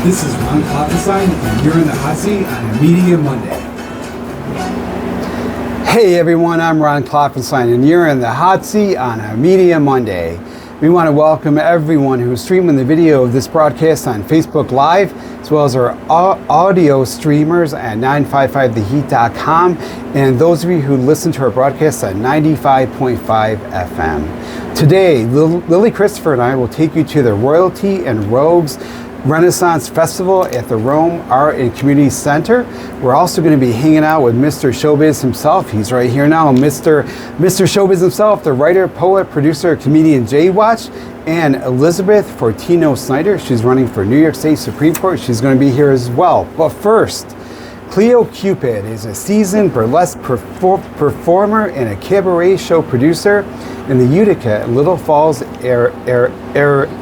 This is Ron Klopfanstein, and you're in the hot seat on a Media Monday. Hey everyone, I'm Ron Klopfanstein, and you're in the hot seat on a Media Monday. We want to welcome everyone who's streaming the video of this broadcast on Facebook Live, as well as our audio streamers at 955theheat.com, and those of you who listen to our broadcast at 95.5 FM. Today, Lily Christopher and I will take you to the Royalty and Rogues Renaissance Festival at the Rome Art and Community Center. We're also going to be hanging out with Mr. Showbiz himself. He's right here now. Mr. Showbiz himself, the writer, poet, producer, comedian JWatch, and Elizabeth Fortino Snyder. She's running for New York State Supreme Court. She's going to be here as well. But first, Cleo Qupid is a seasoned burlesque performer and a cabaret show producer in the Utica and Little Falls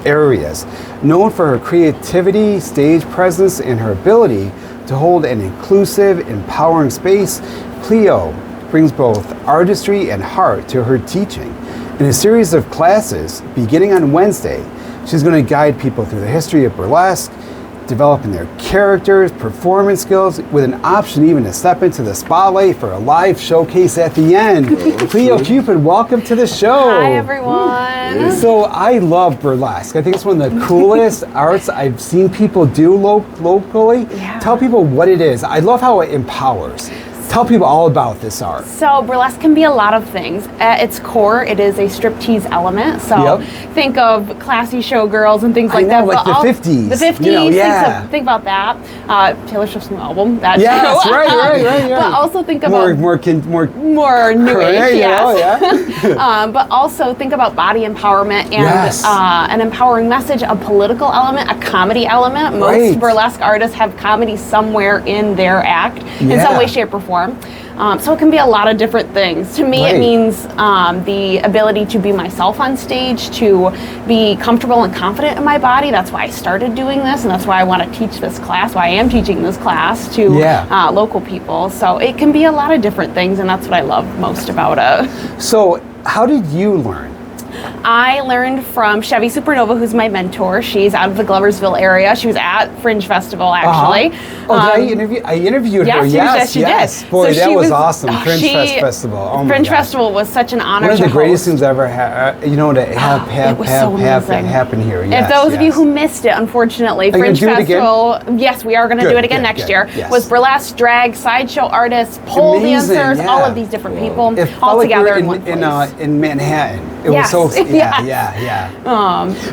areas. Known for her creativity, stage presence, and her ability to hold an inclusive, empowering space, Cleo brings both artistry and heart to her teaching. In a series of classes beginning on Wednesday, she's going to guide people through the history of burlesque, developing their characters, performance skills, with an option even to step into the spotlight for a live showcase at the end. Cleo Qupid, welcome to the show. Hi, everyone. So I love burlesque. I think it's one of the coolest arts I've seen people do locally. Yeah. Tell people what it is. I love how it empowers. Tell people all about this art. So burlesque can be a lot of things. At its core, it is a striptease element. So think of classy showgirls and things like that. Like the 50s. The 50s. You know, yeah. Think about that. Taylor Swift's new album. That yes, right. But also think about more new age. Yes. But also think about body empowerment and an empowering message, a political element, a comedy element. Most burlesque artists have comedy somewhere in their act, in some way, shape, or form. So it can be a lot of different things. To me, it means the ability to be myself on stage, to be comfortable and confident in my body. That's why I started doing this, and that's why I want to teach this class, why I am teaching this class to local people. So it can be a lot of different things, and that's what I love most about it. So how did you learn? I learned from Chevy Supernova, who's my mentor. She's out of the Gloversville area. She was at Fringe Festival, actually. Oh, did I interviewed her? Yes, she did. Boy, so that was awesome. Fringe Festival. Oh Fringe Festival was such an honor. One of the greatest things ever had, to happen here. If those of you who missed it, unfortunately, Fringe Festival, yes, we are going to do it again next year, was burlesque, drag, sideshow artists, pole dancers, all of these different people all together in one place. In Manhattan. It was so,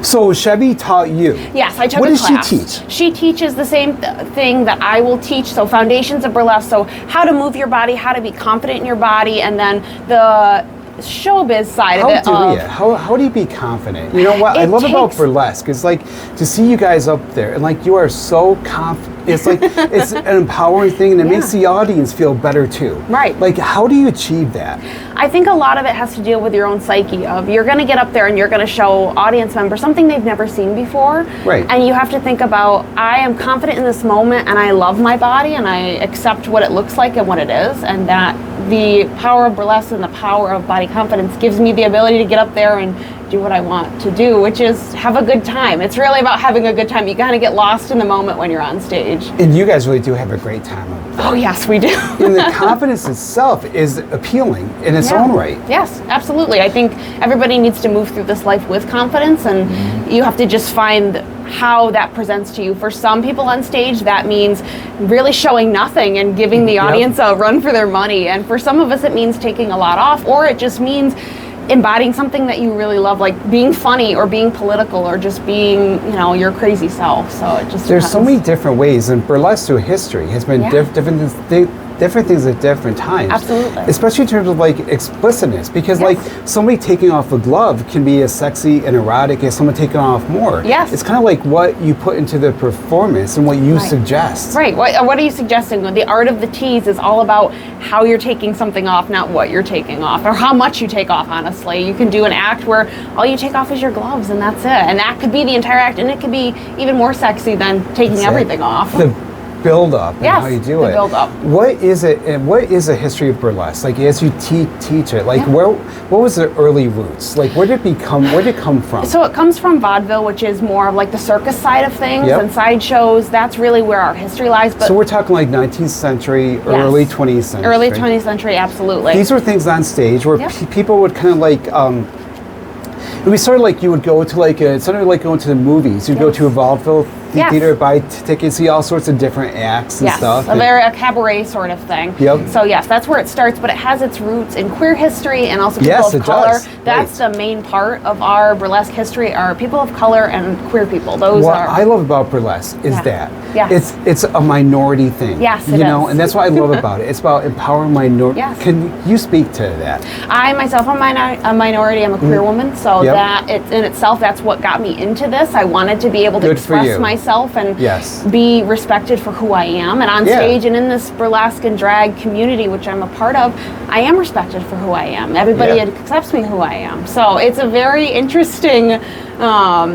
so Chevy taught you. Yes, I took a class. What does she teach? She teaches the same thing that I will teach. So foundations of burlesque. So how to move your body, how to be confident in your body, and then the showbiz side of it. How do you be confident? You know what I love about burlesque is like to see you guys up there and like you are so confident. It's like it's an empowering thing, and it makes the audience feel better too. Right. Like how do you achieve that? I think a lot of it has to deal with your own psyche. Of you're going to get up there and you're going to show audience members something they've never seen before. Right. And you have to think about, I am confident in this moment, and I love my body, and I accept what it looks like and what it is, and that the power of burlesque and the power of body confidence gives me the ability to get up there and do what I want to do, which is have a good time. It's really about having a good time. You kind of get lost in the moment when you're on stage. And you guys really do have a great time up there. Oh yes, we do. And the confidence itself is appealing in its own right. Yes, absolutely. I think everybody needs to move through this life with confidence, and you have to just find how that presents to you. For some people on stage, that means really showing nothing and giving the audience a run for their money. And for some of us, it means taking a lot off, or it just means embodying something that you really love, like being funny or being political or just being, your crazy self. So it just there's so many different ways, and burlesque through history has been different things at different times. Absolutely. Especially in terms of like explicitness, because like somebody taking off a glove can be as sexy and erotic as someone taking off more. Yes. It's kind of like what you put into the performance and what you suggest. Right. What are you suggesting? The art of the tease is all about how you're taking something off, not what you're taking off, or how much you take off, honestly. You can do an act where all you take off is your gloves, and that's it. And that could be the entire act, and it could be even more sexy than taking everything off. build up and Yes, how you do the it. build up. What is it, and what is the history of burlesque? Like as you teach it, like what was the early roots? Like where did it come from? So it comes from vaudeville, which is more of like the circus side of things and sideshows. That's really where our history lies. But so we're talking like 19th century, early 20th century. Early 20th century, absolutely. These were things on stage where people would kind of like, it was sort of like you would go to like, it's sort of like going to the movies. You'd go to a vaudeville theater, buy tickets, see all sorts of different acts and stuff. A cabaret sort of thing. So yes, that's where it starts, but it has its roots in queer history and also people of color. That's the main part of our burlesque history are people of color and queer people. Those what are. I love about burlesque is that it's a minority thing. Yes, you know, and that's what I love about it. It's about empowering minority. Can you speak to that? I myself am a minority. I'm a queer woman, so that in itself, that's what got me into this. I wanted to be able to express myself and be respected for who I am. And on stage and in this burlesque and drag community, which I'm a part of, I am respected for who I am. Everybody accepts me who I am. So it's a very interesting, I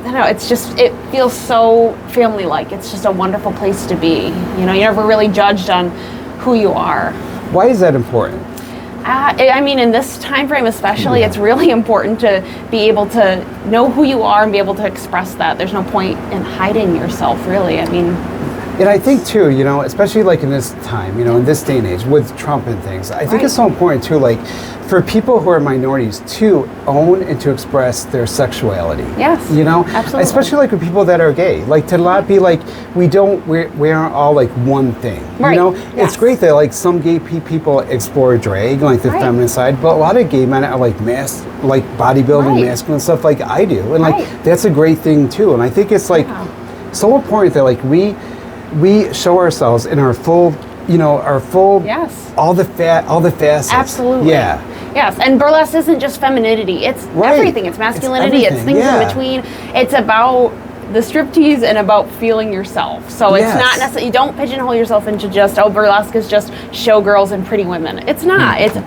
don't know, it feels so family-like. It's just a wonderful place to be. You know, you're never really judged on who you are. Why is that important? I mean, in this time frame especially, it's really important to be able to know who you are and be able to express that. There's no point in hiding yourself, really. I mean... And I think, too, you know, especially like in this time, you know, in this day and age with Trump and things, I think it's so important, too, like, for people who are minorities to own and to express their sexuality. Yes, you know? absolutely. Especially like with people that are gay. Like, to not be like, we aren't all like one thing. You know? It's great that like some gay people explore drag, like the feminine side, but a lot of gay men are like bodybuilding, masculine stuff like I do. And like, that's a great thing, too. And I think it's like so important that like we show ourselves in our full, you know, all the facets. Absolutely. Yeah. Yes, and burlesque isn't just femininity. It's everything. It's masculinity. It's things in between. It's about the striptease and about feeling yourself. So it's not necessarily, you don't pigeonhole yourself into just, burlesque is just showgirls and pretty women. It's not. It's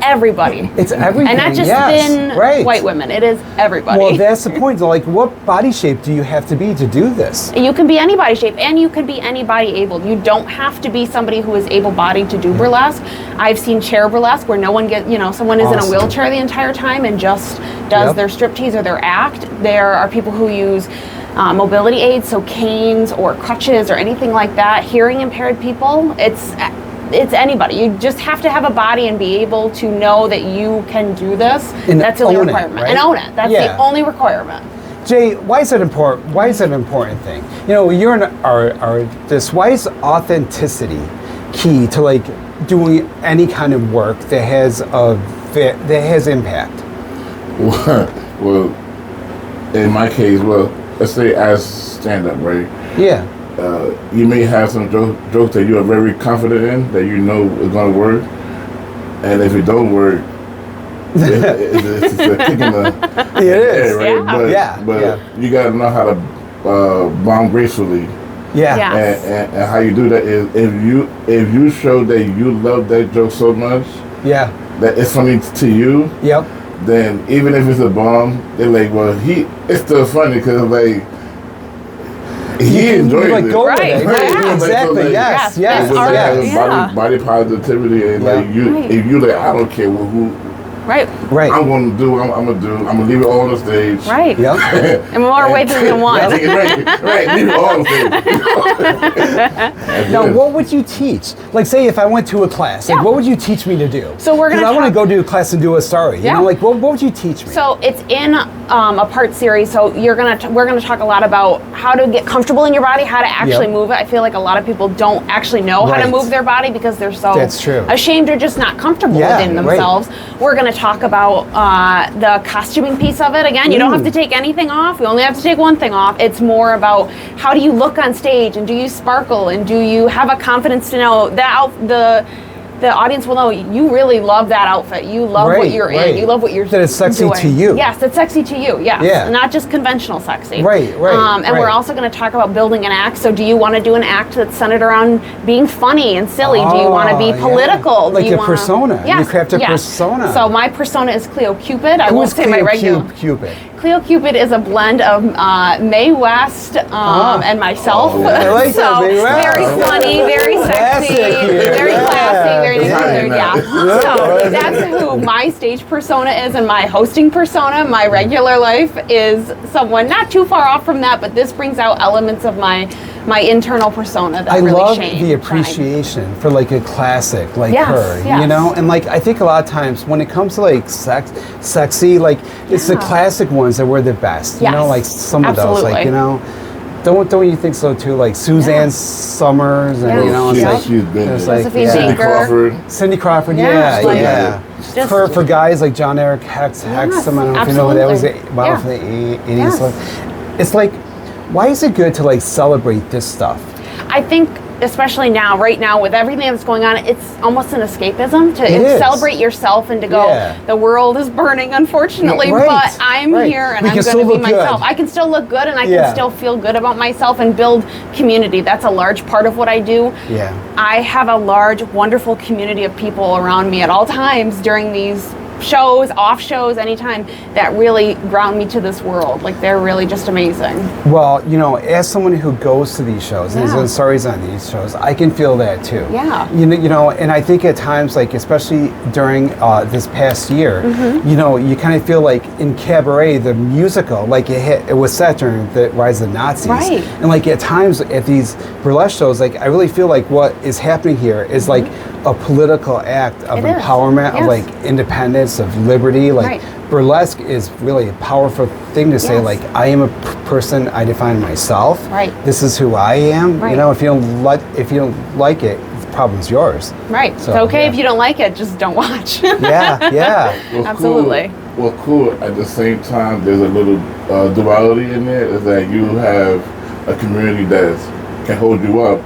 everybody. It's everything. And not just thin white women. It is everybody. Well, that's the point. Like, what body shape do you have to be to do this? You can be any body shape, and you can be any body abled. You don't have to be somebody who is able-bodied to do burlesque. I've seen chair burlesque where no one someone is in a wheelchair the entire time and just does their striptease or their act. There are people who use mobility aids, so canes or crutches or anything like that. Hearing impaired people, it's anybody. You just have to have a body and be able to know that you can do this. And that's the only requirement. And own it. That's the only requirement. Jay, why is that important? Why is that an important thing? You know, you're an artist. Why is authenticity key to like doing any kind of work that has impact? Well, in my case, let's say as stand-up, right? Yeah. You may have some jokes that you are very confident in, that you know is going to work, and if it don't work, it's a kick in the head, right? But you got to know how to bomb gracefully. And how you do that is if you show that you love that joke so much, that it's funny to you. Then even if it's a bomb, they're like, well, it's still funny because like. He enjoys it. Go with it. Exactly. Yes. Body positivity and like you, if you like, I don't care who. Right. I'm gonna leave it all on the stage. Right. And more ways than one. Right. Leave it all on the stage. Now, what would you teach? Like, say if I went to a class, like, what would you teach me to do? So we're gonna. I want to go to a class and do a story. You know, like, what would you teach me? So it's in a part series. So we're gonna talk a lot about how to get comfortable in your body, how to actually move it. I feel like a lot of people don't actually know how to move their body because they're so ashamed or just not comfortable within themselves. We're gonna talk about the costuming piece of it. Again, you don't have to take anything off. We only have to take one thing off. It's more about how do you look on stage and do you sparkle and do you have a confidence to know that the audience will know you really love that outfit. You love what you're in. You love what you're doing. That it's sexy to you. Yes, it's sexy to you. Yes. Yeah. Not just conventional sexy. And we're also going to talk about building an act. So do you want to do an act that's centered around being funny and silly? Do you want to be political? Like a persona. You craft a persona. So my persona is Cleo Qupid. I won't say my regular. Qupid? Cleo Qupid is a blend of Mae West and myself. I like so that, Mae West. very funny, very sexy, very classy, very declared. So that's who my stage persona is, and my hosting persona, my regular life, is someone not too far off from that, but this brings out elements of my internal persona that I really love shine. the appreciation for like a classic like Yes, her, yes. you know? And like I think a lot of times when it comes to like sexy, like it's the classic ones that were the best. You know, Yes, like some of those, absolutely. like, you know, don't you think so too? Like Suzanne Summers and you know, it's like she's been there's there. like Josephine Cindy Baker. Crawford. Cindy Crawford, Yeah, yeah, like- yeah. Just- For guys like John Eric Hexum, I don't know if you know who that was, model from the 80s. Yes. So it's like, why is it good to like celebrate this stuff? I think, especially now, right now, with everything that's going on, it's almost an escapism to It is. celebrate yourself and to go, Yeah. the world is burning, unfortunately, Right, but I'm right. here and We I'm can going still to be look good. myself. I can still look good and I Yeah. can still feel good about myself and build community. That's a large part of what I do. Yeah. I have a large, wonderful community of people around me at all times during these shows, off shows, anytime, that really ground me to this world. Like, they're really just amazing. Well, you know, as someone who goes to these shows and is Yeah. in stories on these shows, I can feel that too. Yeah. You know, and I think at times, like especially during this past year, Mm-hmm. you know, you kind of feel like in Cabaret, the musical, like it was set during the rise of the Nazis, Right. and like at times at these burlesque shows, like I really feel like what is happening here is like a political act of Mm-hmm. It is. empowerment, of Yes. like independence, of liberty, like. Right. Burlesque is really a powerful thing to say, Yes. like, I am a person, I define myself. Right. This is who I am. Right. You know, if you don't like it, the problem's yours. Right. So, it's okay yeah. if you don't like it, just don't watch. Yeah, yeah. Well, Absolutely. Cool. Well, cool. At the same time, there's a little duality in there. Is that you have a community that can hold you up.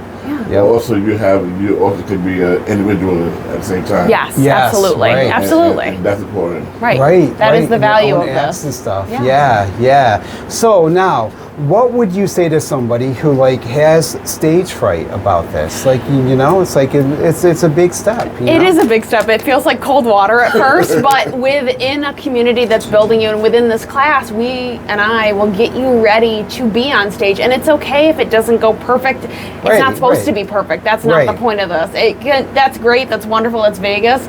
Yep. Also, you also could be an individual at the same time. Yes, Yes, absolutely. right. And- Absolutely. and that's important. Right. Right. That is right, the and your value own of acts this. and stuff. Yeah. Yeah, So now, what would you say to somebody who like has stage fright about this? Like, you know, it's like it's a big step. You It know? is a big step. It feels like cold water at first, but within a community that's building you and within this class, we and I will get you ready to be on stage. And it's okay if it doesn't go perfect. It's Right, not supposed right. to be perfect. That's not Right. the point of this. That's great. That's wonderful. That's Vegas.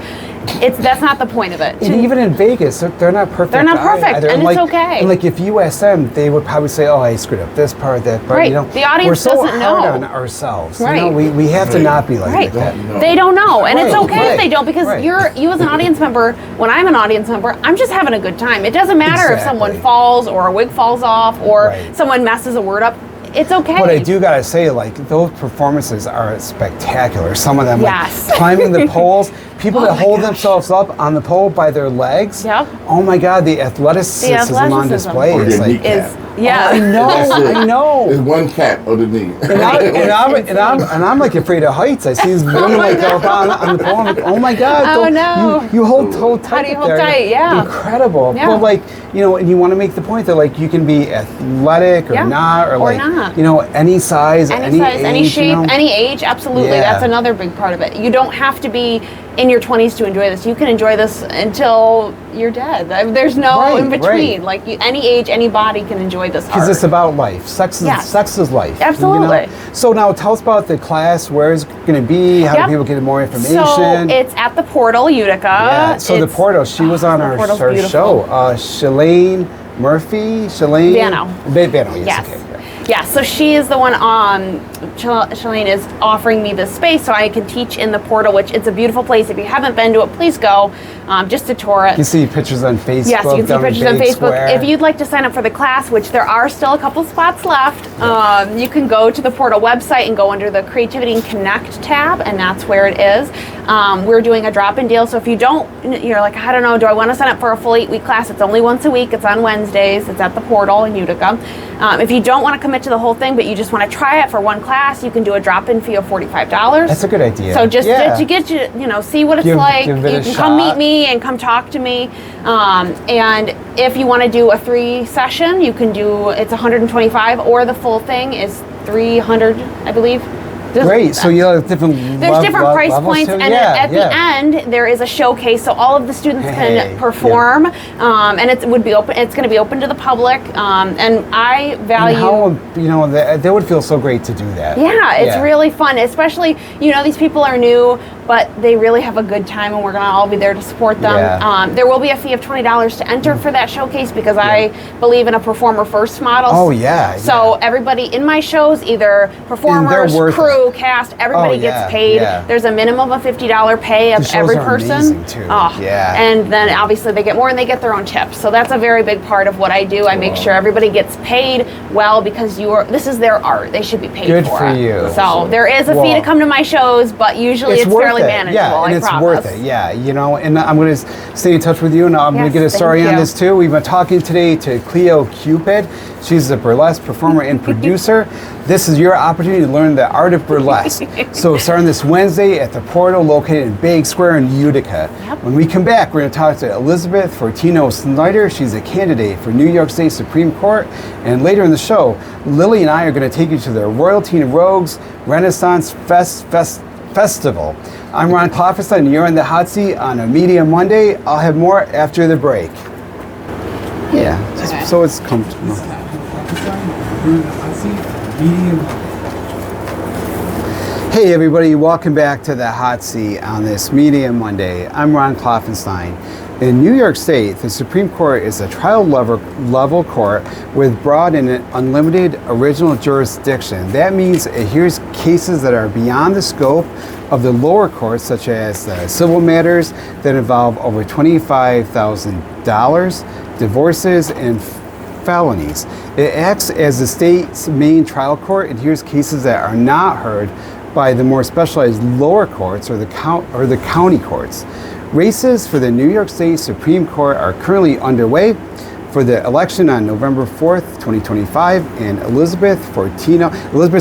That's not the point of it. And even in Vegas, they're not perfect. They're not perfect, either. and it's like, okay. And like if you ask them, they would probably say, "Oh, I screwed up this part, that part." Right. You know, The audience we're so doesn't hard know. on ourselves. Right. You know, we have to Right. not be like Right. that. No. They don't know, and it's Right, okay right, if they don't, because right. you as an audience member, when I'm an audience member, I'm just having a good time. It doesn't matter if someone Exactly. falls or a wig falls off or Right. someone messes a word up. It's okay. But I do gotta say, like those performances are spectacular. Some of them, Yes. like climbing the poles, people Oh that my hold gosh. themselves up on the pole by their legs. Yep. Oh my God, the athleticism on athleticism. display Or is your like. kneecap. Is yeah. I know, That's it. I know. There's one cap on the knee. And I'm like afraid of heights. I see these women like go up on the pole. I'm like, oh my God! Oh, no. You hold tight. How do you up hold there. tight? Yeah. Incredible. Yeah. But like, you know, and you want to make the point that like you can be athletic or Yeah. not, or like not. you know, any size, Any size, age, any shape, you know? any age, absolutely. Yeah. That's another big part of it. You don't have to be in your 20s to enjoy this. You can enjoy this until you're dead. There's no Right, in between. right. Like any age, any body can enjoy this Because art. it's about life. Sex is life. you Absolutely. know? So now tell us about the class. Where is it going to be? How Yep. do people get more information? So it's at the Portal, Utica. Yeah, so the It's- Portal, she was on the our Portal's show. beautiful. Shalane Murphy? Shalane? Vano. Vano, yes. Yes. Okay. Yeah, so she is the one Shalane is offering me this space so I can teach in the Portal, which it's a beautiful place. If you haven't been to it, please go just to tour it. You can see pictures on Facebook. Yes, you can see down in pictures on Big Facebook. Square. If you'd like to sign up for the class, which there are still a couple spots left, you can go to the Portal website and go under the Creativity and Connect tab, and that's where it is. We're doing a drop-in deal, so if you don't, you're like, I don't know, do I want to sign up for a full 8-week class? It's only once a week. It's on Wednesdays. It's at the Portal in Utica. If you don't want to commit to the whole thing, but you just want to try it for one class, you can do a drop-in fee of $45. That's a good idea. So just Yeah. to get you, see what it's Give like. it You a can come meet shot. me and come talk to me. And if you want to do a 3 session, you can do, it's $125, or the full thing is $300, I believe. Great. So you have different There's different price points, and at the end there is a showcase, so all of the students can perform, and it would be open. It's going to be open to the public, and I value. And how that would feel so great to do that. Yeah, it's really fun, especially these people are new, but they really have a good time, and we're going to all be there to support them. Yeah. There will be a fee of $20 to enter for that showcase because I believe in a performer first model. Oh yeah. So everybody in my shows, either performers, crew, cast, everybody gets paid. Yeah. There's a minimum of $50 pay of every person. Amazing too. And then obviously they get more and they get their own tips. So that's a very big part of what I do. I make sure everybody gets paid well because this is their art. They should be paid Good for for you. So there is a fee to come to my shows, but usually it's fairly manageable. Yeah, and I it's promise. worth it. Yeah, and I'm going to stay in touch with you, and I'm going to get a story on this too. We've been talking today to Cleo Qupid. She's a burlesque performer and producer. This is your opportunity to learn the art of burlesque. So starting this Wednesday at the Portal, located in Big Square in Utica. Yep. When we come back, we're going to talk to Elizabeth Fortino Snyder. She's a candidate for New York State Supreme Court. And later in the show, Lily and I are going to take you to the Royalty and Rogues Renaissance Festival. I'm Ron Klopfanstein, and you're in the hot seat on a Media Monday. I'll have more after the break. Yeah, just so it's comfortable. You're in the hot seat on a Media Monday. Hey everybody, welcome back to the hot seat on this Media Monday. I'm Ron Klopfanstein. In New York State, the Supreme Court is a trial level court with broad and unlimited original jurisdiction. That means it hears cases that are beyond the scope of the lower courts, such as civil matters that involve over $25,000, divorces, and felonies. It acts as the state's main trial court and hears cases that are not heard by the more specialized lower courts or the county courts. Races for the New York State Supreme Court are currently underway for the election on November 4th, 2025, and Elizabeth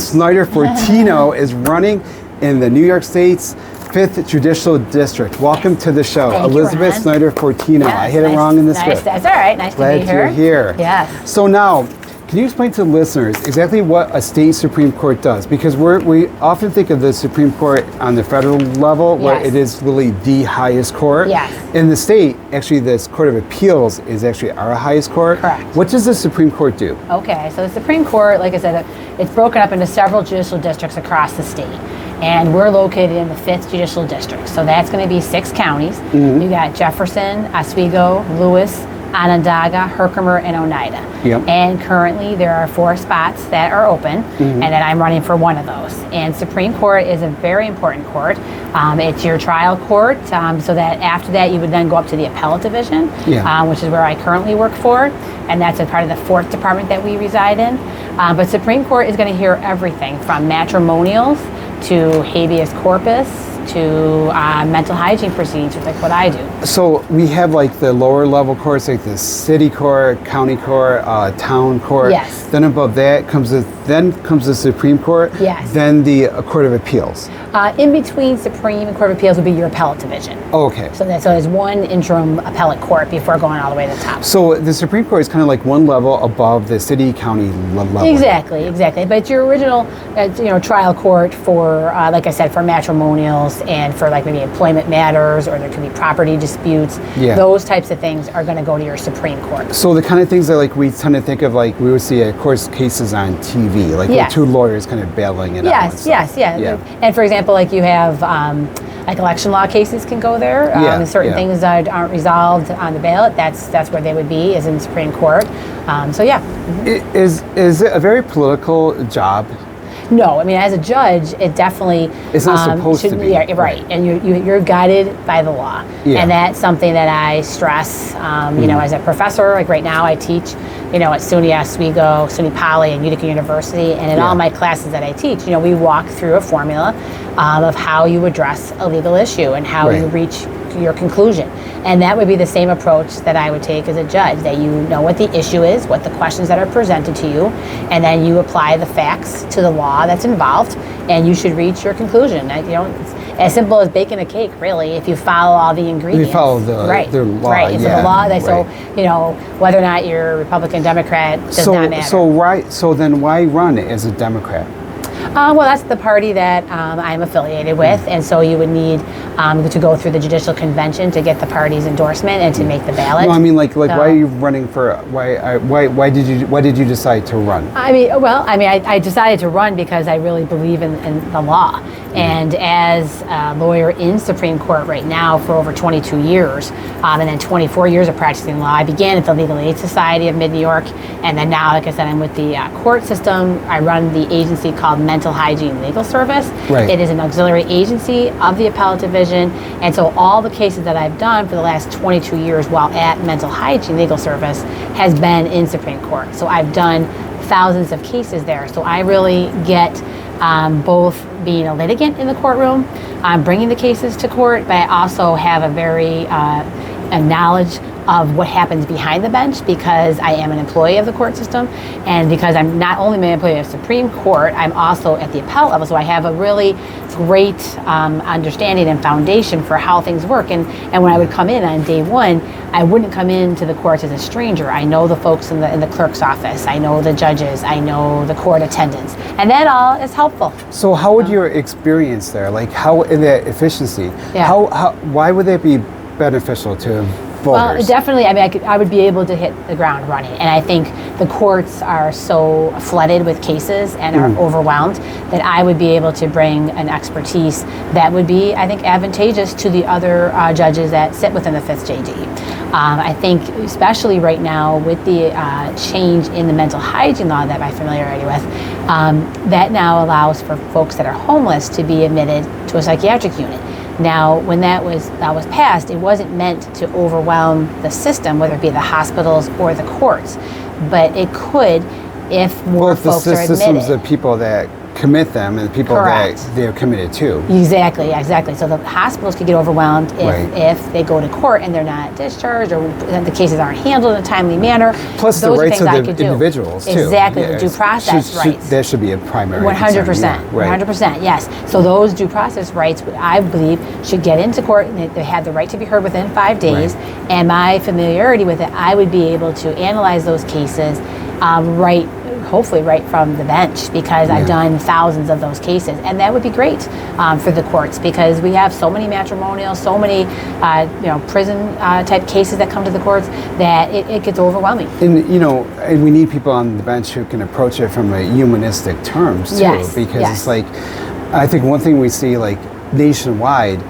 Snyder Fortino is running in the New York State's 5th Judicial District. Welcome to the show, Elizabeth Snyder Fortino. Yes, I hit it wrong in the script. That's all right. Nice to be here. Glad you're here. Yes. So now, can you explain to the listeners exactly what a state Supreme Court does? Because we often think of the Supreme Court on the federal level, where it is really the highest court. Yes. In the state, actually, this Court of Appeals is actually our highest court. Correct. What does the Supreme Court do? Okay, so the Supreme Court, like I said, it's broken up into several judicial districts across the state. And we're located in the 5th Judicial District. So that's going to be 6 counties. You got Jefferson, Oswego, Lewis, Onondaga, Herkimer, and Oneida. Yep. And currently there are 4 spots that are open, and then I'm running for one of those. And Supreme Court is a very important court. It's your trial court, so that after that you would then go up to the appellate division, which is where I currently work for, and that's a part of the 4th department that we reside in. But Supreme Court is going to hear everything from matrimonials to habeas corpus to mental hygiene proceedings, like what I do. So we have like the lower level courts, like the city court, county court, town court. Yes. Then above that comes the Supreme Court. Yes. Then the Court of Appeals. In between Supreme and Court of Appeals would be your appellate division. Oh, okay. So there's one interim appellate court before going all the way to the top. So the Supreme Court is kind of like one level above the city county level. Exactly. But it's your original, trial court for, like I said, for matrimonials and for like maybe employment matters, or there could be property disputes. Yeah. Those types of things are going to go to your Supreme Court. So the kind of things that like we tend to think of, like we would see court cases on TV, like with 2 lawyers kind of battling it out. Yes. And for example, like you have like election law cases can go there. Certain things that aren't resolved on the ballot, that's where they would be, is in the Supreme Court. Is it a very political job? No, I mean, as a judge, it definitely it's not supposed to be. Yeah, right. And you're guided by the law, and that's something that I stress. As a professor, like right now, I teach, at SUNY Oswego, SUNY Poly, and Utica University, and in all my classes that I teach, we walk through a formula of how you address a legal issue and how you reach your conclusion. And that would be the same approach that I would take as a judge, that you know what the issue is, what the questions that are presented to you, and then you apply the facts to the law that's involved, and you should reach your conclusion. It's as simple as baking a cake, really, if you follow all the ingredients. You follow the law. Right. So the law, so whether or not you're Republican, Democrat, does not matter. So then why run as a Democrat? Well, that's the party that I'm affiliated with, and so you would need to go through the judicial convention to get the party's endorsement and to make the ballot. No, I mean, like, why are you running for? Why did you decide to run? I decided to run because I really believe in the law, and as a lawyer in Supreme Court right now for over 22 years, and then 24 years of practicing law. I began at the Legal Aid Society of Mid-New York, and then now, like I said, I'm with the court system. I run the agency called Mental Hygiene Legal Service. Right. It is an auxiliary agency of the Appellate Division, and so all the cases that I've done for the last 22 years while at Mental Hygiene Legal Service has been in Supreme Court. So I've done thousands of cases there. So I really get both being a litigant in the courtroom, bringing the cases to court, but I also have a very a knowledge of what happens behind the bench because I am an employee of the court system, and because I'm not only an employee of Supreme Court, I'm also at the appellate level, so I have a really great understanding and foundation for how things work. And when I would come in on day one, I wouldn't come into the courts as a stranger. I know the folks in the clerk's office, I know the judges, I know the court attendants, and that all is helpful. So how would your experience there, like how in that efficiency, Yeah. why would that be beneficial to voters? Well, definitely. I mean, I would be able to hit the ground running, and I think the courts are so flooded with cases and are overwhelmed that I would be able to bring an expertise that would be, I think, advantageous to the other judges that sit within the 5th JD. I think, especially right now with the change in the mental hygiene law that I'm familiar with, that now allows for folks that are homeless to be admitted to a psychiatric unit. Now, when that was passed, it wasn't meant to overwhelm the system, whether it be the hospitals or the courts, but it could if more folks are admitted. The systems of people that commit them and the people Correct. that they're committed to. Exactly. So the hospitals could get overwhelmed if they go to court and they're not discharged or the cases aren't handled in a timely manner. Plus Those the rights are of things the I could do. individuals too. Exactly, the due process rights. That should be a primary 100%. concern. Yeah, 100%, yes. So those due process rights, I believe, should get into court, and they have the right to be heard within 5 days. Right. And my familiarity with it, I would be able to analyze those cases hopefully right from the bench, because I've done thousands of those cases, and that would be great for the courts, because we have so many matrimonial, so many prison type cases that come to the courts that it gets overwhelming. And we need people on the bench who can approach it from a humanistic terms too, because it's like, I think one thing we see like nationwide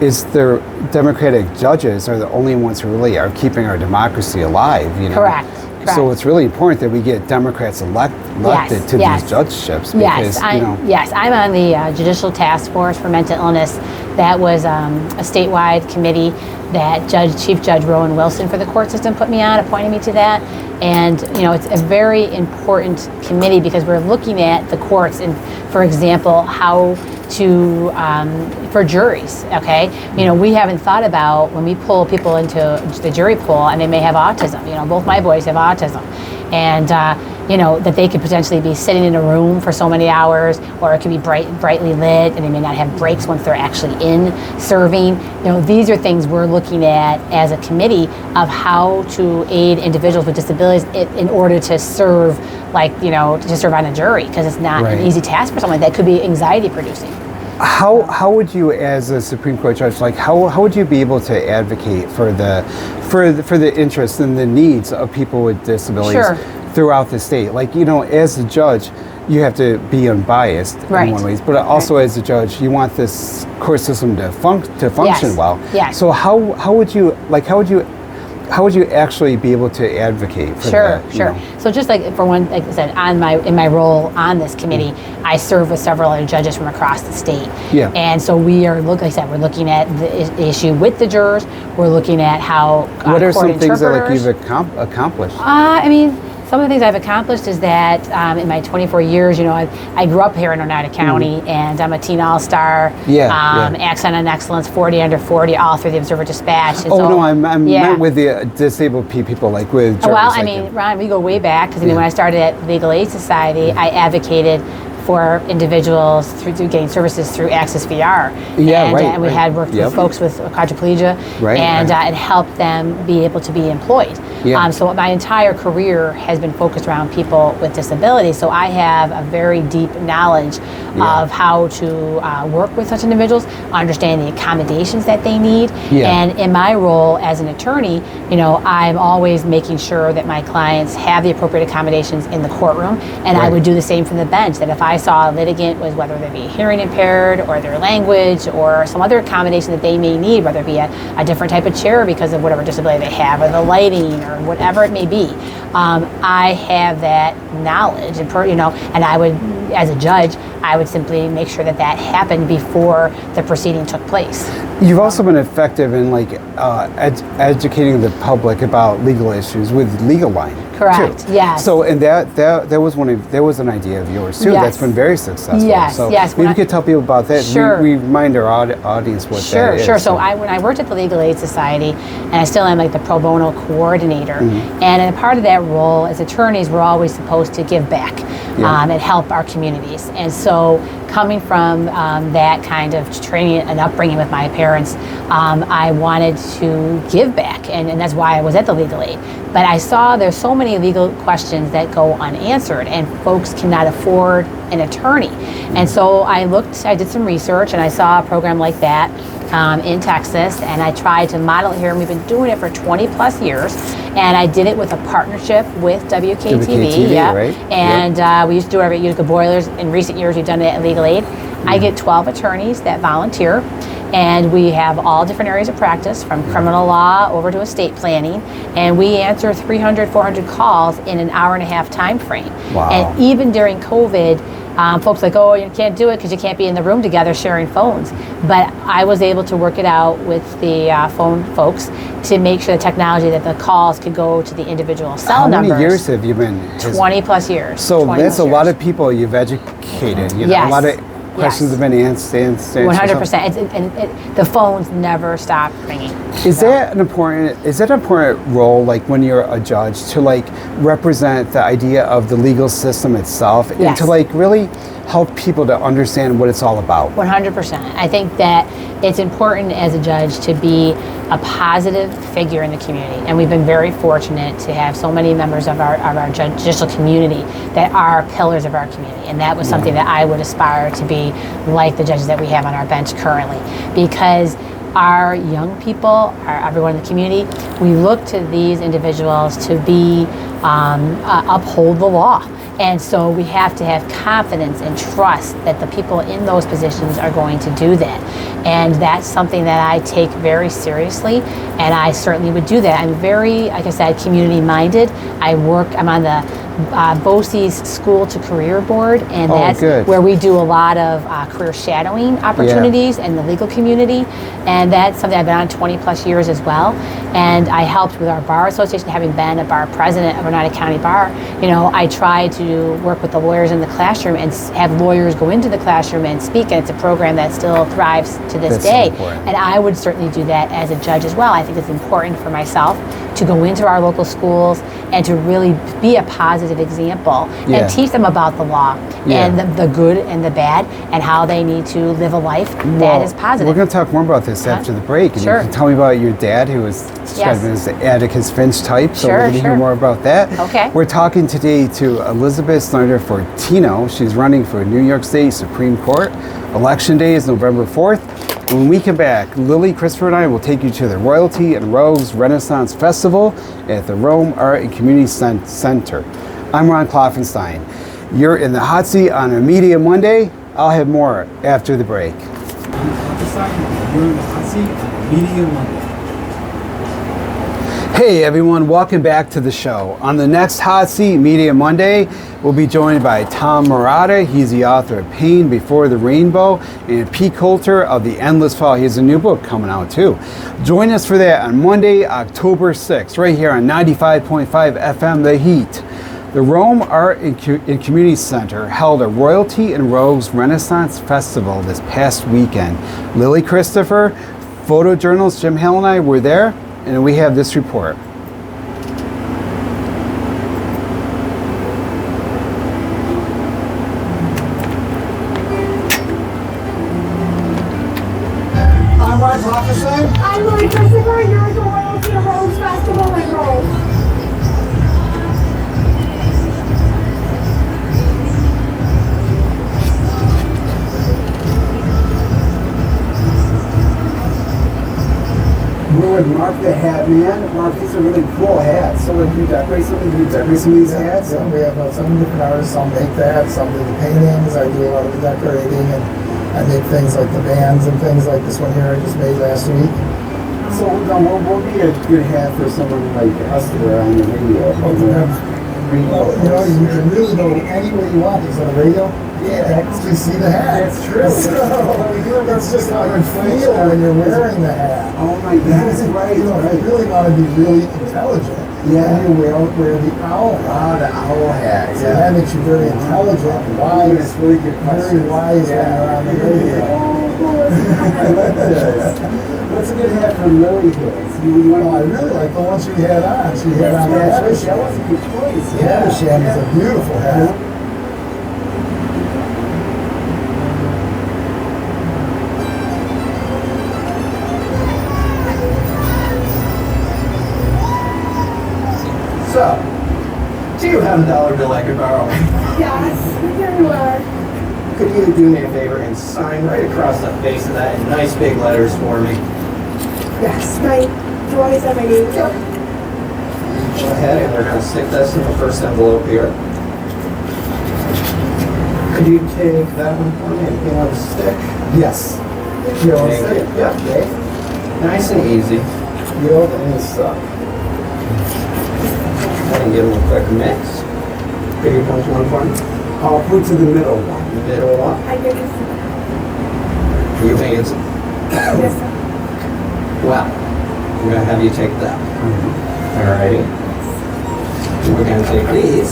is the Democratic judges are the only ones who really are keeping our democracy alive. Correct. So it's really important that we get Democrats elected to these judgeships. Because, I'm on the Judicial Task Force for Mental Illness. That was a statewide committee that Chief Judge Rowan Wilson for the court system put me on, appointed me to that. And it's a very important committee because we're looking at the courts and, for example, how to for juries. Okay, we haven't thought about when we pull people into the jury pool and they may have autism. Both my boys have autism, and that they could potentially be sitting in a room for so many hours, or it could be brightly lit, and they may not have breaks once they're actually in serving. These are things we're looking at as a committee of how to aid individuals with disabilities in order to serve, to serve on a jury, because it's not an easy task for someone that could be anxiety producing. How would you, as a Supreme Court judge, how would you be able to advocate for the interests and the needs of people with disabilities throughout the state? As a judge, you have to be unbiased in one way, but also as a judge, you want this court system to function well. Yes. So how would you actually be able to advocate for that? Sure. So just like I said, in my role on this committee, I serve with several other judges from across the state. Yeah. And so we're looking at the issue with the jurors. We're looking at how what are some things that you've accomplished? Some of the things I've accomplished is that in my 24 years, I grew up here in Oneida County, and I'm a teen all-star, Accent and Excellence, 40 under 40, all through the Observer Dispatch. I'm met with the disabled people, with jurors. Ron, we go way back, because when I started at Legal Aid Society, I advocated for individuals through getting services through Access VR. And we had worked with folks with quadriplegia and helped them be able to be employed. So my entire career has been focused around people with disabilities. So I have a very deep knowledge of how to work with such individuals, understand the accommodations that they need. And in my role as an attorney, I'm always making sure that my clients have the appropriate accommodations in the courtroom. And I would do the same from the bench, that if I saw a litigant was, whether they be hearing impaired or their language or some other accommodation that they may need, whether it be a different type of chair because of whatever disability they have, or the lighting, or whatever it may be, I have that knowledge, and I would, as a judge, I would simply make sure that happened before the proceeding took place. You've also been effective in educating the public about legal issues with Legal Line. Correct. Too. Yes. So, and that was an idea of yours too. That's been very successful. Yes. So yes. maybe you could tell people about that. Sure. We remind our audience what that is. Sure. So when I worked at the Legal Aid Society, and I still am the pro bono coordinator, and a part of that role as attorneys, we're always supposed to give back and help our communities. And so coming from that kind of training and upbringing with my parents, I wanted to give back, and that's why I was at the Legal Aid. But I saw there's so many legal questions that go unanswered, and folks cannot afford an attorney. And so I did some research, and I saw a program like that in Texas, and I tried to model it here, and we've been doing it for 20 plus years. And I did it with a partnership with WKTV, right? And we used to do it every Utica Boilers. In recent years, we've done it at Legal Aid. I get 12 attorneys that volunteer, and we have all different areas of practice, from criminal law over to estate planning, and we answer 300, 400 calls in an hour and a half time frame. Wow. And even during COVID, folks oh, you can't do it because you can't be in the room together sharing phones. But I was able to work it out with the phone folks to make sure the technology that the calls could go to the individual cell numbers. How many years have you been? 20 plus years. So that's a lot of people you've educated. Yes. A lot of questions have been answered. 100%. And the phones never stop ringing. Is that an important role, when you're a judge, to represent the idea of the legal system itself, and to really help people to understand what it's all about? 100%. I think that it's important as a judge to be a positive figure in the community, and we've been very fortunate to have so many members of our judicial community that are pillars of our community, and that was something that I would aspire to be like the judges that we have on our bench currently, because our young people, everyone in the community, we look to these individuals to be uphold the law. And so we have to have confidence and trust that the people in those positions are going to do that. And that's something that I take very seriously, and I certainly would do that. I'm very, like I said, community minded. I'm on the BOCES School to Career Board, and that's where we do a lot of career shadowing opportunities in the legal community, and that's something I've been on 20 plus years as well. And I helped with our bar association, having been a bar president of Oneida County Bar. I try to work with the lawyers in the classroom and have lawyers go into the classroom and speak, and it's a program that still thrives to this day. And I would certainly do that as a judge as well. I think it's important for myself to go into our local schools and to really be a positive example and teach them about the law and the good and the bad, and how they need to live a life that is positive. We're going to talk more about this after the break. And you can tell me about your dad, who was described as the Atticus Finch type, so we're going to hear more about that. Okay. We're talking today to Elizabeth Snyder Fortino. She's running for New York State Supreme Court. Election day is November 4th. When we come back, Lily, Christopher, and I will take you to the Royalty and Rogues Renaissance Festival at the Rome Art and Community Center. I'm Ron Klopfanstein. You're in the hot seat on a Media Monday. I'll have more after the break. Ron Klopfanstein, you're in the hot seat on a Media Monday. Hey everyone, welcome back to the show. On the next Hot Seat Media Monday, we'll be joined by Tom Murata. He's the author of Pain Before the Rainbow, and Pete Coulter of The Endless Fall. He has a new book coming out too. Join us for that on Monday, October 6th, right here on 95.5 FM, The Heat. The Rome Art and Community Center held a Royalty and Rogues Renaissance Festival this past weekend. Lily, Christopher, photojournalist Jim Hale, and I were there, and we have this report. Klopfanstein? I'm Ron Klopfanstein. You're the royalty of Rose Festival in Rome. We're with Mark the Hat Man. Mark, these are really cool hats. So like, you decorate something? Do you decorate some of these hats? Yeah, we have some different artists. Some make that, some do the paintings. I do a lot of the decorating, and I make things like the bands and things like this one here I just made last week. So what will be a good hat for someone like us to wear on the radio? Well, you can really go any way you want. Is on the radio? Yeah, you see the hat. That's true. So, that's just how you feel when you're wearing the hat. Oh my God, that's right. You know, if you really want to be really intelligent, yeah, you wear the owl hat. Ah, the owl hat. So that makes you very intelligent, wise. That's really good question. Very wise when you're on the radio. I like this. What's a good hat for Lily Hills? I really like the one she had on. She had on that. that. That was a good choice. Yeah, she had a beautiful hat. So, do you have a dollar bill I could borrow? Yes, here you are. Could you do me a favor and sign right across the face of that in nice big letters for me? Yes, do you want me to have my name? Yep. Go ahead, and we're going to stick this in the first envelope here. Could you take that one for me and peel on a stick? Yes. Thank you. Yep. Nice and easy. Yield and suck. And give them a quick mix. Could you punch one for me? I'll put to the middle one. The middle one. I think it's... You think it's... Yes, sir. Well, I'm going to have you take that. Alrighty. We're going to take these.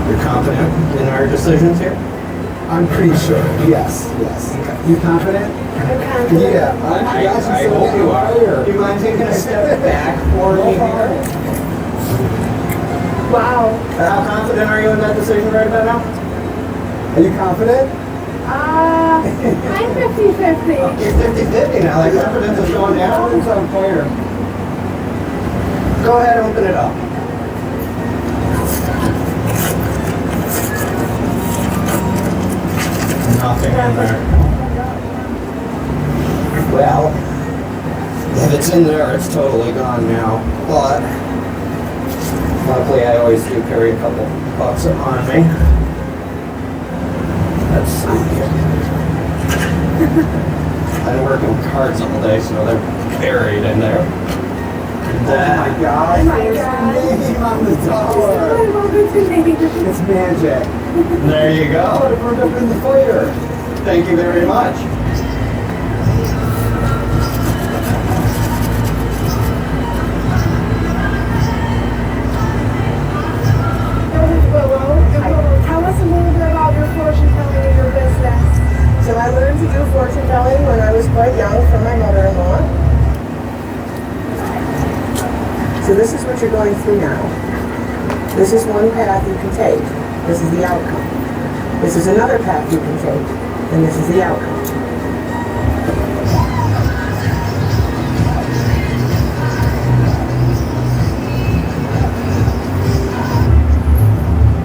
You're confident in our decisions here? I'm pretty sure. Yes. You confident? I'm confident. Yeah. I hope you are. Do you mind taking a step back for me here? Wow. How confident are you in that decision right about now? Are you confident? I'm 50-50. You're 50-50 now. That confidence is going down. It's on fire. Go ahead and open it up. Nothing in there. Well, if it's in there, it's totally gone now. But luckily, I always do carry a couple bucks on me. Let's see here. I've been working with cards all day, so they're buried in there. Oh my God. Oh my God. There's a name on the dollar. I love it today. It's magic. There you go. Oh, it burned up in the fire. Thank you very much. Tell us a little bit about your fortune telling and your business. So I learned to do fortune telling when I was quite young from my mother-in-law. So this is what you're going through now. This is one path you can take. This is the outcome. This is another path you can take, and this is the outcome.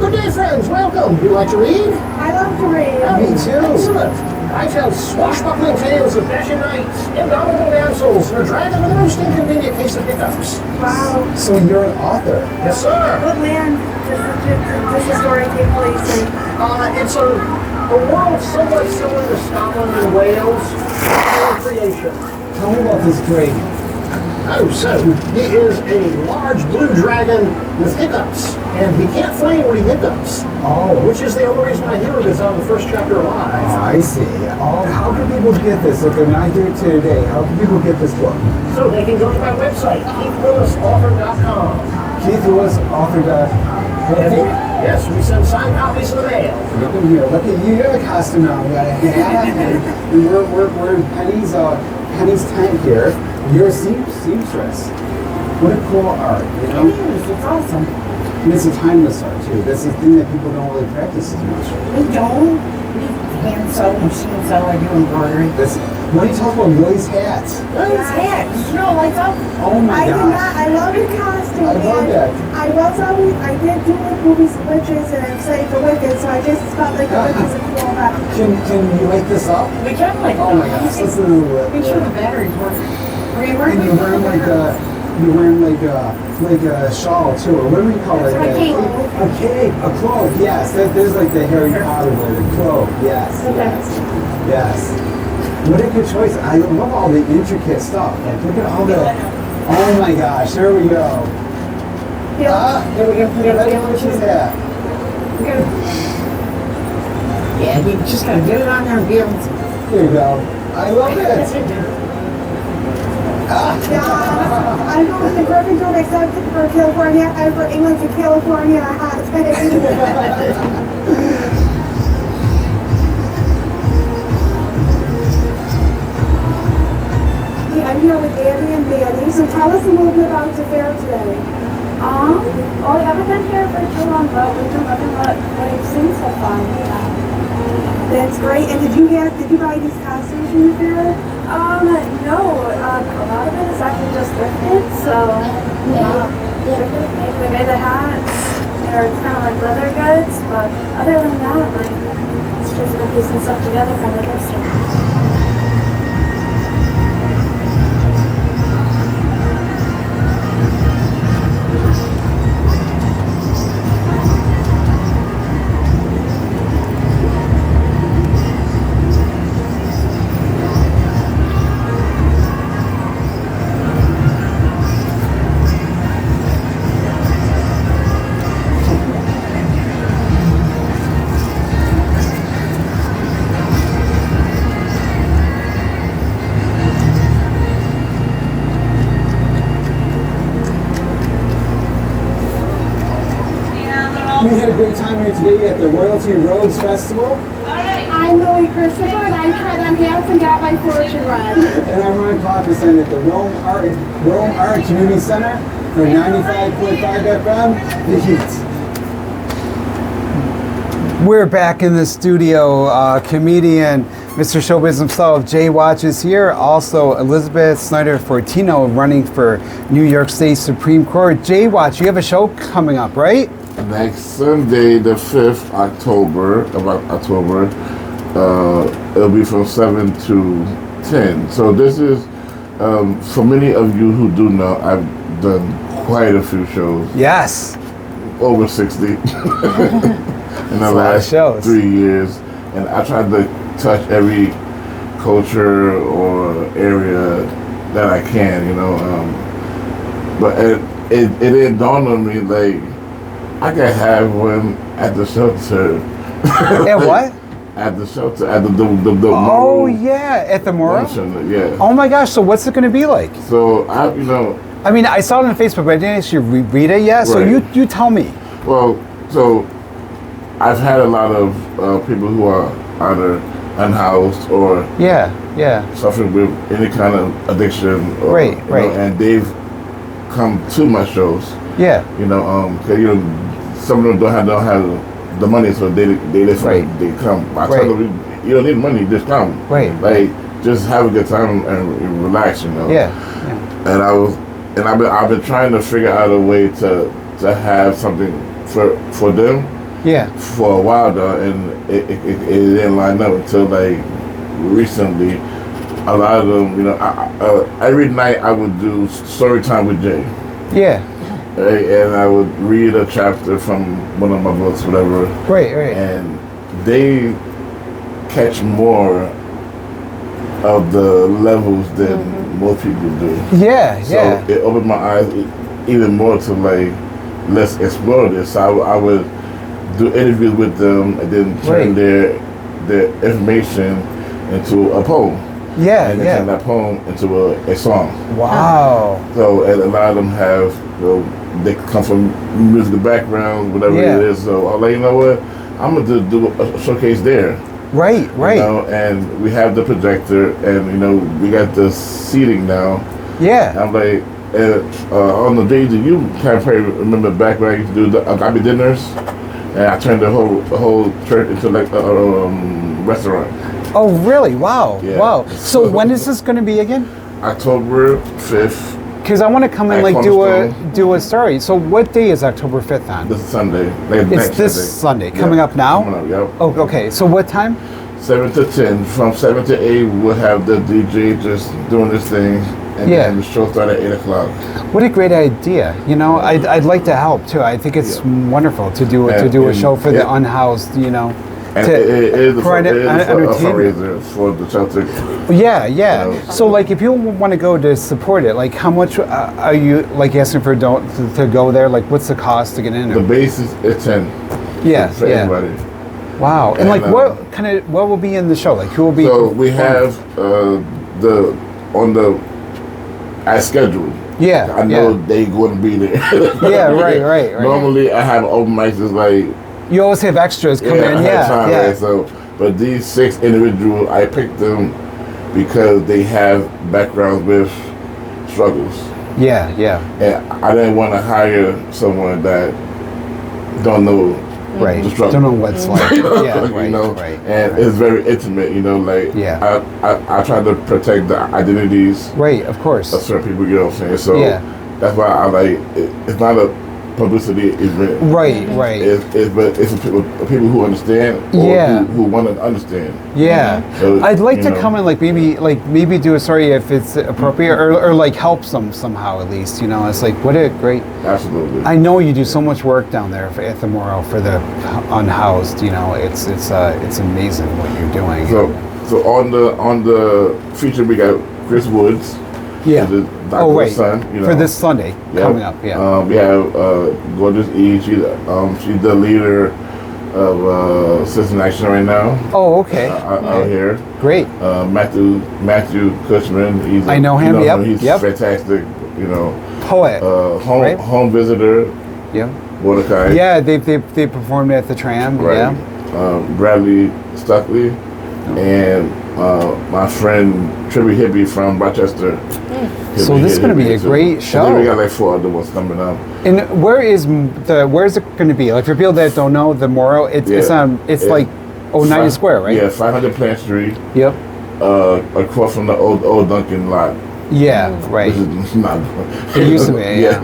Good day, friends. Welcome. You like to read? I love to read. Me too. Excellent. I tell swashbuckling tales of dashing knights, indomitable damsels, and a dragon with a most inconvenient case of hiccups. Wow. So you're an author? Yes, sir. What land does the story take place in? It's a world somewhat similar to Scotland and Wales. Creation. Tell me about this dragon. Oh, so he is a large blue dragon with hiccups, and he can't flame when he hiccups. Oh. Which is the only reason I hear it is on the first chapter Oh, alive. I see. Oh, how can people get this? If they're not here today, how can people get this book? So they can go to my website, KeithWillisAuthor.com. KeithWillisAuthor.com. Yes, we send signed copies in the mail. Look at you. Look at you. You have a costume now. We got a hat. And we're in Penny's tent here. You're a seamstress. What a cool art, you know? It is. It's awesome. And it's a timeless art, too. That's the thing that people don't really practice as much. We don't. hand sew, machine sew, I do embroidery. When you talk about Willie's hats. Willie's hats. You know, like up. Oh my I did gosh. not. I love your costume. I love that. I was always. I did do like movies of witches and I'm studying for Wicked, so I just felt like the witches are cool about it. Can you light this up? We can like. Oh my gosh, let's do it. Make sure the battery's working. And you're wearing like a shawl too, or what do we call it? A cape. A cape, a cloak. Yes, there's like the Harry Potter way, the cloak. Yes, yes. What a good choice. I love all the intricate stuff. Like, look at all the. Oh my gosh, there we go. Here we go. Which is that? Yeah, you just gotta get it on there and be able to. There you go. I love it. I'm going with the Gryffindor except for California, for England to California hot. I'm here with Andy and Manny, so tell us a little bit about the fair today. Well, we haven't been here for too long, but we've done nothing but what we've seen so far. Yeah. That's great. And did you buy these costumes from the fair? No, a lot of it is actually just thrifted, so we made the hats. They're kind of like leather goods, but other than that, like, it's just been piecing stuff together from the thrift store. We had a great time here today at the Royalty Roads Festival. I'm Lily Christopher, and I tried on hats and got my fortune run. And I'm Ron Klopfanstein at the Rome Art Community Center for 95.5 FM, The Heat. We're back in the studio. Comedian Mr. Showbiz himself, JWatch, is here. Also, Elizabeth Snyder Fortino running for New York State Supreme Court. JWatch, you have a show coming up, right? Next Sunday, the 5th October, it'll be from 7 to 10. So this is, for many of you who do know, I've done quite a few shows. Yes. Over 60 in the last 3 years. And I tried to touch every culture or area that I can, you know. But it didn't dawn on me, like, I could have one at the shelter. At what? At the shelter, at the Oh yeah, at the Moro? Yeah. Oh my gosh, so what's it going to be like? So, I mean, I saw it on Facebook, but I didn't actually read it yet, so Right. you tell me. Well, so I've had a lot of people who are either unhoused or suffering with any kind of addiction. Or, Right. You know, and they've come to my shows. Yeah. You know, 'cause, you know, some of them don't have the money, so they come. I tell them, you don't need money, just come. Right. Like, just have a good time and relax, you know. Yeah. And I've been trying to figure out a way to have something for them. Yeah. For a while though, and it didn't line up until like recently. A lot of them, you know, every night I would do story time with Jay. Yeah. And I would read a chapter from one of my books, whatever. Right. And they catch more of the levels than most people do. Yeah. So it opened my eyes even more to like, let's explore this. So I would do interviews with them and then turn their information into a poem. Yeah, and then turn that poem into a song. Wow. So and a lot of them have, you know, they come from musical backgrounds, whatever it is. So I'm like, you know what? I'm gonna do a showcase there. Right. You know, and we have the projector, and you know, we got the seating now. Yeah. And I'm like, on the days that you kind of probably remember back when I used to do the Agape dinners, and I turned the whole church into like restaurant. Oh, really? Wow. Yeah. Wow. So when is this going to be again? October 5th. Because I want to come and At like Cornerstone. do a story. So what day is October 5th on? This is Sunday. It's this Sunday. Coming up now? Coming up, yep. Oh, okay. So what time? 7 to 10. From 7 to 8, we'll have the DJ just doing this thing. And then the show starts at 8 o'clock. What a great idea. You know, I'd like to help too. I think it's wonderful to do a show for the unhoused, you know. And it is a fundraiser for the shelter. Yeah. You know. So, like, if you want to go to support it, like, how much are you like asking for to go there? Like, what's the cost to get in? The base is 10. For everybody. Wow. And like, what will be in the show? Like, who will be? So we have as scheduled. Yeah. I know they going to be there. Yeah. Right. Normally, I have open mics is like. You always have extras come in. Right? So, but these 6 individuals, I picked them because they have backgrounds with struggles. Yeah. And I didn't want to hire someone that don't know the struggle. Don't know what's like. Yeah, you know, and it's very intimate. You know, like I try to protect the identities. Right, of course. Of certain people. You know what I'm saying? So that's why I like. It's not a publicity event. Right. But it's for people who understand or who want to understand. Yeah. So, I'd like to come and maybe do a story if it's appropriate or like help them somehow at least. You know, it's like what a great. Absolutely. I know you do so much work down there at the Morrow for the unhoused. You know, it's amazing what you're doing. So on the feature we got Chris Woods. Yeah. Son, you know. For this Sunday coming up. Yeah. We have Gorgeous E. She's the leader of Citizen Action right now. Oh, okay. Out here. Great. Matthew Cushman. I know him. He's fantastic. You know. Poet. Home visitor. Yeah. Mordecai. Yeah, they performed at the Tram. Right. Yeah. Bradley Stuckley and my friend Tribby Hippie from Rochester. So this is going to be a great show. And then we got like 4 other ones coming up. And where's it going to be? Like for people that don't know, the Morrow, it's like 90 Square, right? Yeah, 500 Plant Street. Yep. Across from the old Dunkin' lot. Yeah, right. It used to be. Yeah.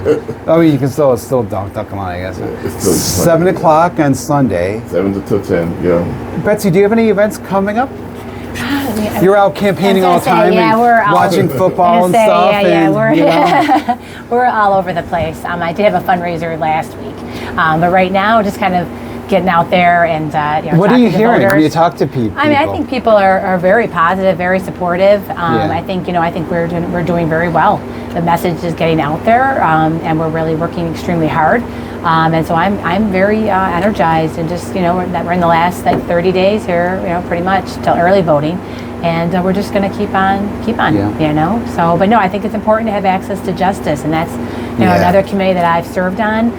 I mean, you can still Dunkin' lot, I guess. It's still 7 o'clock on Sunday. 7 to 10. Yeah. Betsy, do you have any events coming up? You're out campaigning all the time and watching football and stuff. We're all over the place. I did have a fundraiser last week, but right now just kind of getting out there and what are you hearing when you talk to people? I mean, I think people are very positive, very supportive. I think we're doing very well. The message is getting out there, and we're really working extremely hard. And so I'm very energized, and just that we're in the last 30 days here, pretty much till early voting. And we're just going to keep on, So, but no, I think it's important to have access to justice, and that's another committee that I've served on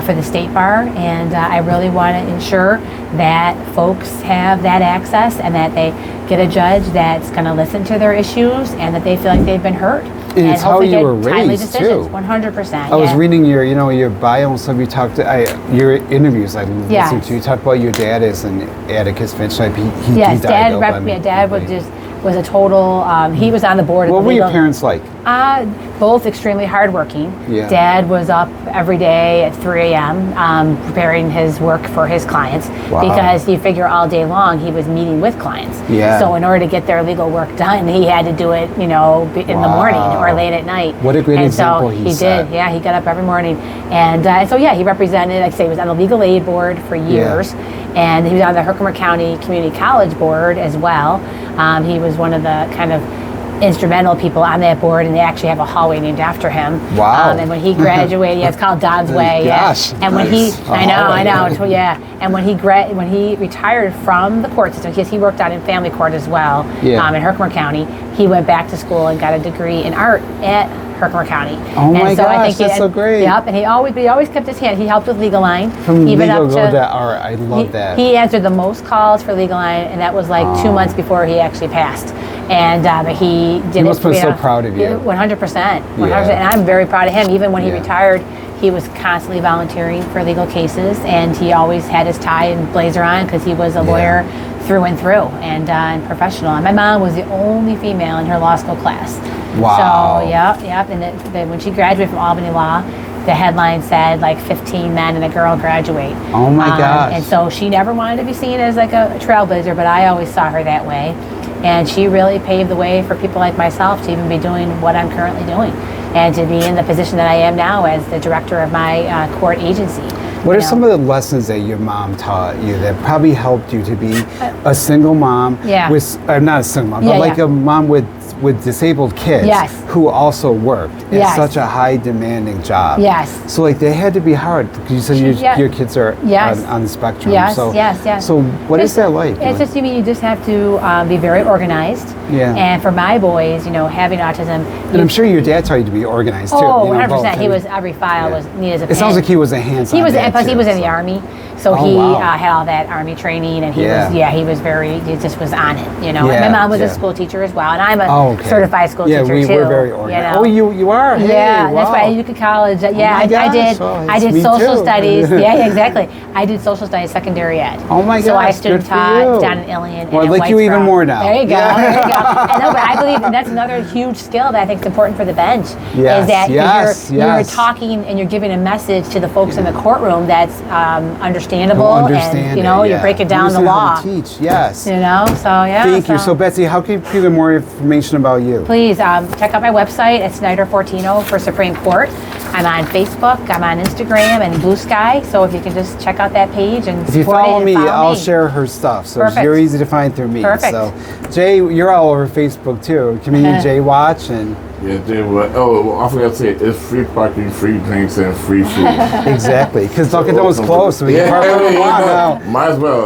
for the State Bar, and I really want to ensure that folks have that access and that they get a judge that's going to listen to their issues and that they feel like they've been heard. And it's how you were raised too. 100%. I was reading your bio and stuff. You talked your interviews. I listened to you talk about your dad as an Atticus Finch type. He died. Dad was a total. He was on the board. What were your parents like? Both extremely hardworking. Yeah. Dad was up every day at 3 a.m. Preparing his work for his clients because you figure all day long he was meeting with clients. Yeah. So in order to get their legal work done, he had to do it, in the morning or late at night. What a great example he set. did. Yeah, he got up every morning, and he represented. Like I say, he was on the legal aid board for years. And he was on the Herkimer County Community College board as well. He was one of the kind of instrumental people on that board, and they actually have a hallway named after him. Wow. And when he graduated, it's called Don's Way. Gosh. And when I know. Yeah. And when he retired from the court system, because he worked out in family court as well, in Herkimer County, he went back to school and got a degree in art at Herkimer County. Oh my gosh, that's so great. Yep, and he always kept his hand. He helped with Legal Line. From legal go to art, I love that. He answered the most calls for Legal Line, and that was like 2 months before he actually passed. And he did. He must have been so proud of you. 100%. 100%. And I'm very proud of him. Even when he retired, he was constantly volunteering for legal cases, and he always had his tie and blazer on because he was a lawyer through and through, and professional. And my mom was the only female in her law school class. Wow. So yeah. And when she graduated from Albany Law, the headline said like 15 men and a girl graduate. Oh my gosh. And so she never wanted to be seen as like a trailblazer, but I always saw her that way. And she really paved the way for people like myself to even be doing what I'm currently doing, and to be in the position that I am now as the director of my court agency. What are some of the lessons that your mom taught you that probably helped you to be a single mom? Yeah. With, not a single mom, but like a mom with disabled kids who also worked in such a high demanding job. Yes. So like they had to be hard because you said your kids are on the spectrum. Yes, so, yes. So what is that like? It's just, you just have to be very organized. Yeah. And for my boys, having autism. And I'm sure your dad taught you to be organized too. Oh, 100%. He was, every file was neat as a pen. It sounds like he was a hands-on dad plus he was in the Army. So he wow. had all that Army training, and he just was on it, And my mom was a school teacher as well, and I'm a certified school teacher too. Yeah, we're very organized. Oh, you are? Hey, yeah, wow. that's why I did college. Yeah, I did social studies. Yeah, exactly. I did social studies, secondary ed. Oh my gosh, so I student taught down in Ilion. Well, I like you even more now. There you go. There you go. But I believe that's another huge skill that I think is important for the bench. Yes, is that you're talking and you're giving a message to the folks in the courtroom that's understandable, and you're breaking down the law. Teach, yes. So yeah. Thank you. So Betsy, how can people get more information about you? Please check out my website at Snyder Fortino for Supreme Court. I'm on Facebook, I'm on Instagram, and Blue Sky. So if you can just check out that page and if you follow me, I'll share her stuff. So you're easy to find through me. Perfect. So Jay, you're all over Facebook too. Comedian JWatch and. Yeah, JWatch. Oh, I forgot to say, it's free parking, free drinks, and free food. Exactly, because Dunkin' Donuts closed, so we can park wherever we want now. Might as well.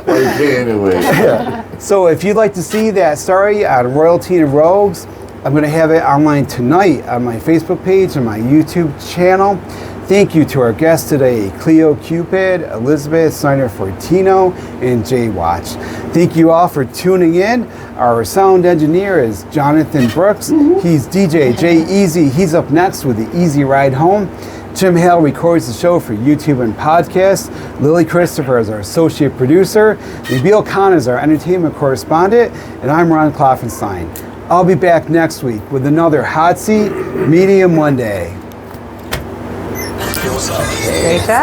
Well, you can anyway. So if you'd like to see that story on Royalty and Rogues, I'm going to have it online tonight on my Facebook page and my YouTube channel. Thank you to our guests today, Cleo, Qupid, Elizabeth, Snyder, Fortino, and JWatch. Thank you all for tuning in. Our sound engineer is Jonathan Brooks. He's DJ Jay Easy. He's up next with the Easy Ride Home. Jim Hale records the show for YouTube and podcast. Lily Christopher is our associate producer. Nabil Khan is our entertainment correspondent. And I'm Ron Klopfanstein. I'll be back next week with another Hot Seat Medium Monday. Great job.